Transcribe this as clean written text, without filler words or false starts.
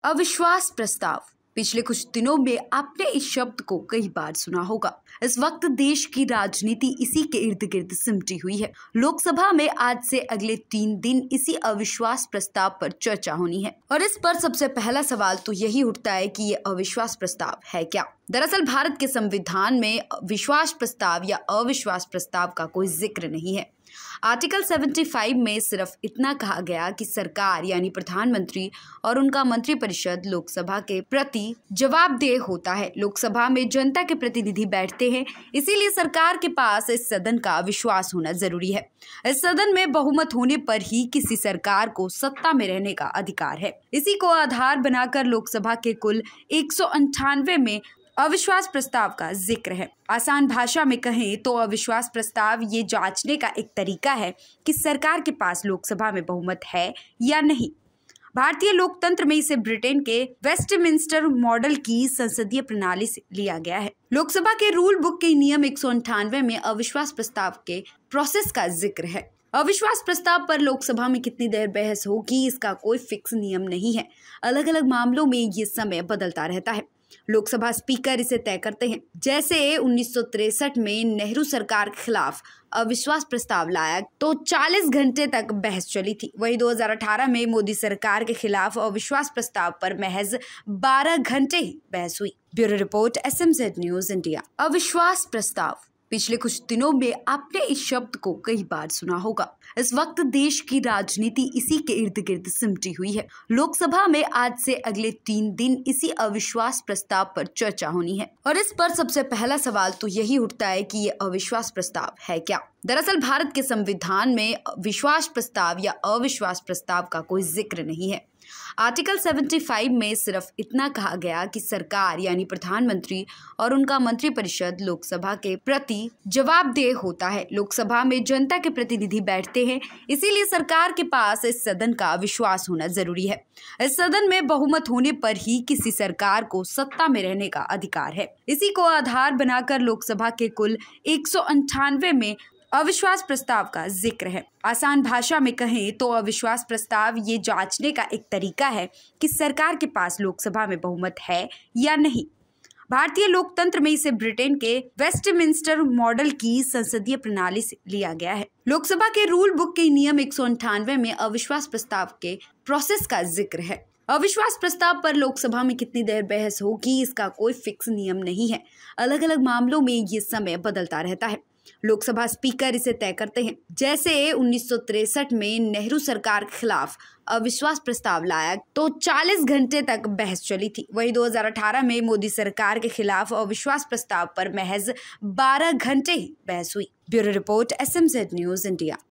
अविश्वास प्रस्ताव। पिछले कुछ दिनों में आपने इस शब्द को कई बार सुना होगा। इस वक्त देश की राजनीति इसी के इर्द गिर्द सिमटी हुई है। लोकसभा में आज से अगले 3 दिन इसी अविश्वास प्रस्ताव पर चर्चा होनी है और इस पर सबसे पहला सवाल तो यही उठता है कि ये अविश्वास प्रस्ताव है क्या। दरअसल भारत के संविधान में विश्वास प्रस्ताव या अविश्वास प्रस्ताव का कोई जिक्र नहीं है। आर्टिकल 75 में सिर्फ इतना कहा गया कि सरकार यानी प्रधानमंत्री और उनका मंत्रिपरिषद लोकसभा के प्रति जवाबदेह होता है। लोकसभा में जनता के प्रतिनिधि बैठते हैं, इसीलिए सरकार के पास इस सदन का विश्वास होना जरूरी है। इस सदन में बहुमत होने पर ही किसी सरकार को सत्ता में रहने का अधिकार है। इसी को आधार बनाकर लोकसभा के कुल 198 में अविश्वास प्रस्ताव का जिक्र है। आसान भाषा में कहें तो अविश्वास प्रस्ताव ये जांचने का एक तरीका है कि सरकार के पास लोकसभा में बहुमत है या नहीं। भारतीय लोकतंत्र में इसे ब्रिटेन के वेस्टमिंस्टर मॉडल की संसदीय प्रणाली से लिया गया है। लोकसभा के रूल बुक के नियम 198 में अविश्वास प्रस्ताव के प्रोसेस का जिक्र है। अविश्वास प्रस्ताव पर लोकसभा में कितनी देर बहस होगी इसका कोई फिक्स नियम नहीं है। अलग अलग मामलों में ये समय बदलता रहता है। लोकसभा स्पीकर इसे तय करते हैं। जैसे 1963 में नेहरू सरकार के खिलाफ अविश्वास प्रस्ताव लाया तो 40 घंटे तक बहस चली थी। वही 2018 में मोदी सरकार के खिलाफ अविश्वास प्रस्ताव पर महज 12 घंटे ही बहस हुई। Bureau report, SMZ news India. अविश्वास प्रस्ताव। पिछले कुछ दिनों में आपने इस शब्द को कई बार सुना होगा। इस वक्त देश की राजनीति इसी के इर्द गिर्द सिमटी हुई है। लोकसभा में आज से अगले 3 दिन इसी अविश्वास प्रस्ताव पर चर्चा होनी है और इस पर सबसे पहला सवाल तो यही उठता है कि ये अविश्वास प्रस्ताव है क्या। दरअसल भारत के संविधान में विश्वास प्रस्ताव या अविश्वास प्रस्ताव का कोई जिक्र नहीं है। आर्टिकल 75 में सिर्फ इतना कहा गया कि सरकार यानी प्रधानमंत्री और उनका मंत्रिपरिषद लोकसभा के प्रति जवाबदेह होता है। लोकसभा में जनता के प्रतिनिधि बैठते हैं, इसीलिए सरकार के पास इस सदन का विश्वास होना जरूरी है। इस सदन में बहुमत होने पर ही किसी सरकार को सत्ता में रहने का अधिकार है। इसी को आधार बनाकर लोकसभा के कुल 198 में अविश्वास प्रस्ताव का जिक्र है। आसान भाषा में कहें तो अविश्वास प्रस्ताव ये जांचने का एक तरीका है कि सरकार के पास लोकसभा में बहुमत है या नहीं। भारतीय लोकतंत्र में इसे ब्रिटेन के वेस्टमिंस्टर मॉडल की संसदीय प्रणाली से लिया गया है। लोकसभा के रूल बुक के नियम 198 में अविश्वास प्रस्ताव के प्रोसेस का जिक्र है। अविश्वास प्रस्ताव पर लोकसभा में कितनी देर बहस होगी इसका कोई फिक्स नियम नहीं है। अलग अलग मामलों में ये समय बदलता रहता है। लोकसभा स्पीकर इसे तय करते हैं। जैसे 1963 में नेहरू सरकार के खिलाफ अविश्वास प्रस्ताव लाया तो 40 घंटे तक बहस चली थी। वही 2018 में मोदी सरकार के खिलाफ अविश्वास प्रस्ताव पर महज 12 घंटे ही बहस हुई। Bureau report, SMZ news India.